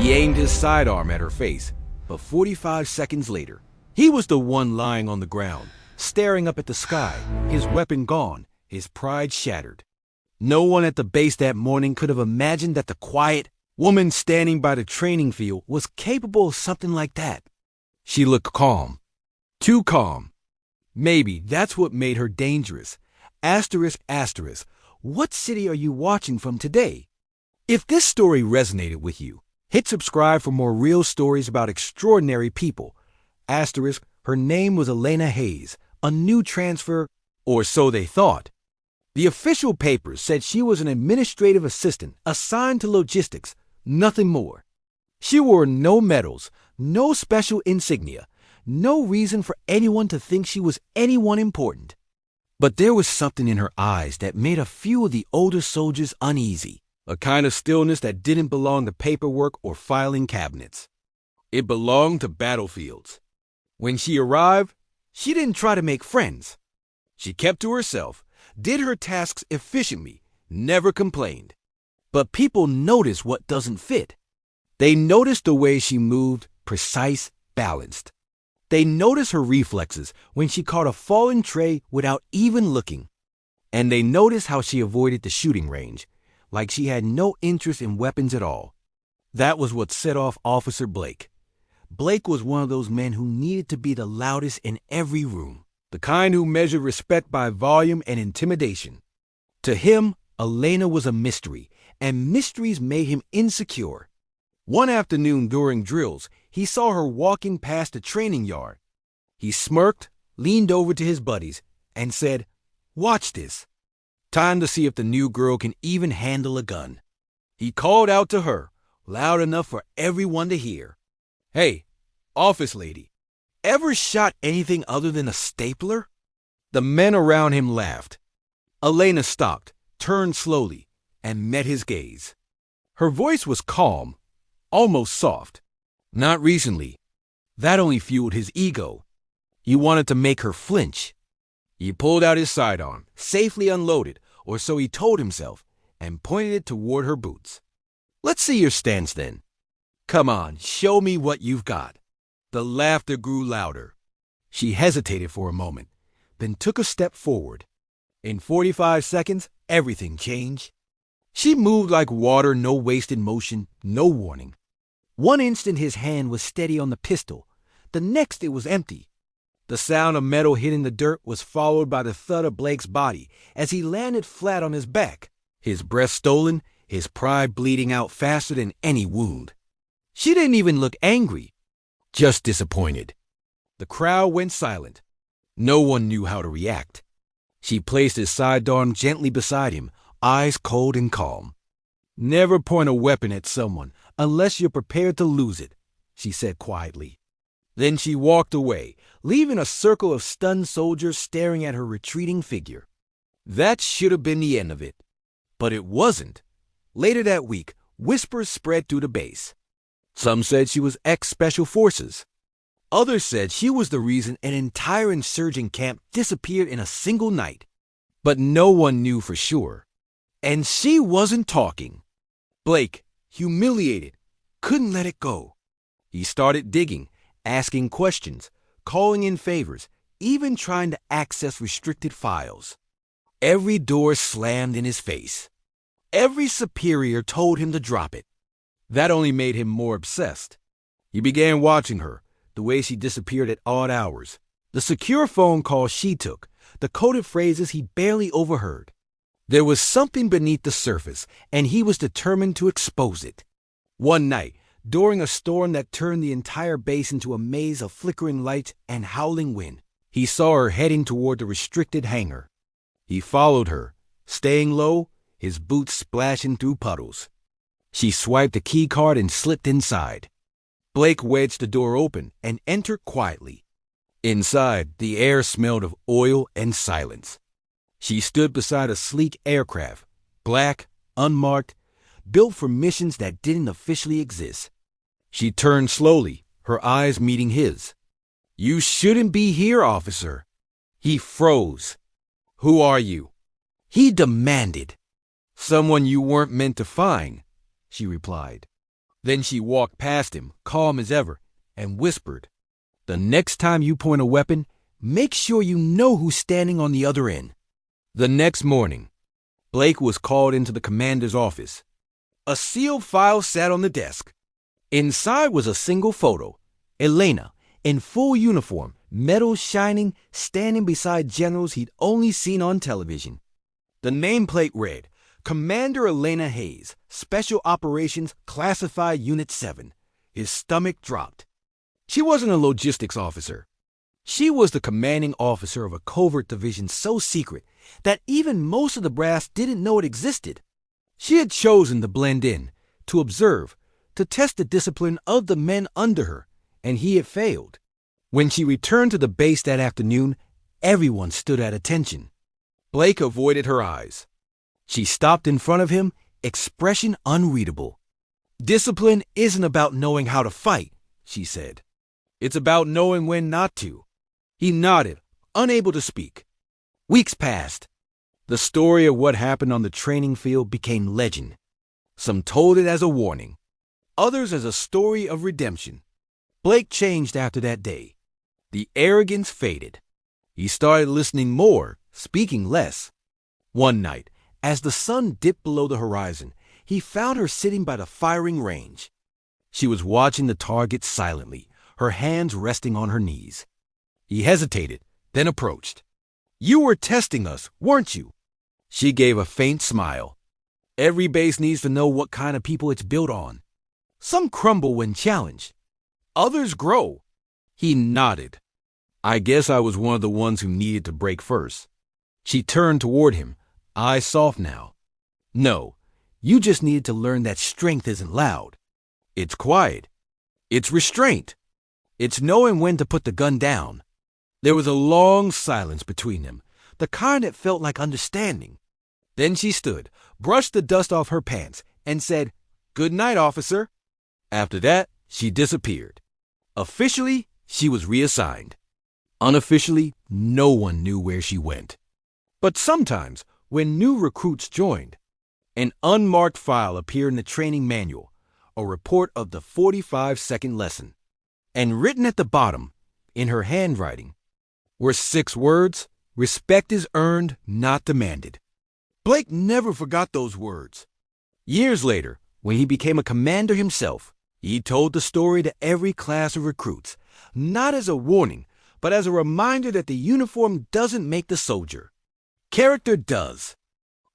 He aimed his sidearm at her face, but 45 seconds later, he was the one lying on the ground, staring up at the sky, his weapon gone, his pride shattered. No one at the base that morning could have imagined that the quiet woman standing by the training field was capable of something like that. She looked calm. Too calm. Maybe that's what made her dangerous. Asterisk, asterisk. What city are you watching from today? If this story resonated with you, hit subscribe for more real stories about extraordinary people. Asterisk, her name was Elena Hayes, a new transfer, or so they thought. The official papers said she was an administrative assistant assigned to logistics, nothing more. She wore no medals, no special insignia, no reason for anyone to think she was anyone important. But there was something in her eyes that made a few of the older soldiers uneasy, a kind of stillness that didn't belong to paperwork or filing cabinets. It belonged to battlefields. When she arrived, she didn't try to make friends. She kept to herself, did her tasks efficiently, never complained. But people notice what doesn't fit. They notice the way she moved, precise, balanced. They notice her reflexes when she caught a falling tray without even looking. And they notice how she avoided the shooting range, like she had no interest in weapons at all. That was what set off Officer Blake. Blake was one of those men who needed to be the loudest in every room, the kind who measured respect by volume and intimidation. To him, Elena was a mystery, and mysteries made him insecure. One afternoon during drills, he saw her walking past the training yard. He smirked, leaned over to his buddies, and said, "Watch this. Time to see if the new girl can even handle a gun." He called out to her, loud enough for everyone to hear. "Hey, office lady, ever shot anything other than a stapler?" The men around him laughed. Elena stopped, turned slowly, and met his gaze. Her voice was calm, almost soft. Not recently. That only fueled his ego. He wanted to make her flinch. He pulled out his sidearm, safely unloaded, or so he told himself, and pointed it toward her boots. "Let's see your stance then. Come on, show me what you've got." The laughter grew louder. She hesitated for a moment, then took a step forward. In 45 seconds, everything changed. She moved like water, no wasted motion, no warning. One instant his hand was steady on the pistol, the next it was empty. The sound of metal hitting the dirt was followed by the thud of Blake's body as he landed flat on his back, his breath stolen, his pride bleeding out faster than any wound. She didn't even look angry, just disappointed. The crowd went silent. No one knew how to react. She placed his sidearm gently beside him, eyes cold and calm. "Never point a weapon at someone unless you're prepared to lose it," she said quietly. Then she walked away, leaving a circle of stunned soldiers staring at her retreating figure. That should have been the end of it. But it wasn't. Later that week, whispers spread through the base. Some said she was ex-Special Forces. Others said she was the reason an entire insurgent camp disappeared in a single night. But no one knew for sure. And she wasn't talking. Blake, humiliated, couldn't let it go. He started digging, asking questions, calling in favors, even trying to access restricted files. Every door slammed in his face. Every superior told him to drop it. That only made him more obsessed. He began watching her, the way she disappeared at odd hours, the secure phone calls she took, the coded phrases he barely overheard. There was something beneath the surface, and he was determined to expose it. One night, during a storm that turned the entire base into a maze of flickering lights and howling wind, he saw her heading toward the restricted hangar. He followed her, staying low, his boots splashing through puddles. She swiped a key card and slipped inside. Blake wedged the door open and entered quietly. Inside, the air smelled of oil and silence. She stood beside a sleek aircraft, black, unmarked, built for missions that didn't officially exist. She turned slowly, her eyes meeting his. "You shouldn't be here, officer." He froze. "Who are you?" He demanded. "Someone you weren't meant to find," she replied. Then she walked past him, calm as ever, and whispered, "The next time you point a weapon, make sure you know who's standing on the other end." The next morning, Blake was called into the commander's office. A sealed file sat on the desk. Inside was a single photo. Elena, in full uniform, medals shining, standing beside generals he'd only seen on television. The nameplate read, "Commander Elena Hayes, Special Operations Classified Unit 7. His stomach dropped. She wasn't a logistics officer. She was the commanding officer of a covert division so secret that even most of the brass didn't know it existed. She had chosen to blend in, to observe, to test the discipline of the men under her, and he had failed. When she returned to the base that afternoon, everyone stood at attention. Blake avoided her eyes. She stopped in front of him, expression unreadable. "Discipline isn't about knowing how to fight," she said. "It's about knowing when not to." He nodded, unable to speak. Weeks passed. The story of what happened on the training field became legend. Some told it as a warning, others as a story of redemption. Blake changed after that day. The arrogance faded. He started listening more, speaking less. One night, as the sun dipped below the horizon, he found her sitting by the firing range. She was watching the target silently, her hands resting on her knees. He hesitated, then approached. "You were testing us, weren't you?" She gave a faint smile. "Every base needs to know what kind of people it's built on. Some crumble when challenged. Others grow." He nodded. "I guess I was one of the ones who needed to break first." She turned toward him, eyes soft now. "No, you just needed to learn that strength isn't loud. It's quiet. It's restraint. It's knowing when to put the gun down." There was a long silence between them, the kind that felt like understanding. Then she stood, brushed the dust off her pants, and said, "Good night, officer." After that, she disappeared. Officially, she was reassigned. Unofficially, no one knew where she went. But sometimes, when new recruits joined, an unmarked file appeared in the training manual, a report of the 45-second lesson. And written at the bottom, in her handwriting, were 6 words: "Respect is earned, not demanded." Blake never forgot those words. Years later, when he became a commander himself, he told the story to every class of recruits, not as a warning, but as a reminder that the uniform doesn't make the soldier. Character does.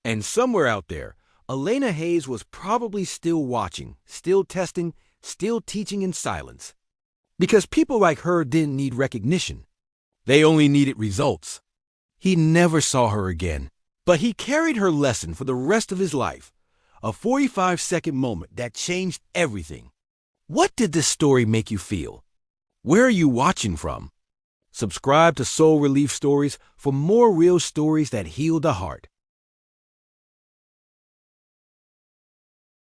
And somewhere out there, Elena Hayes was probably still watching, still testing, still teaching in silence. Because people like her didn't need recognition. They only needed results. He never saw her again, but he carried her lesson for the rest of his life. A 45-second moment that changed everything. What did this story make you feel? Where are you watching from? Subscribe to Soul Relief Stories for more real stories that heal the heart.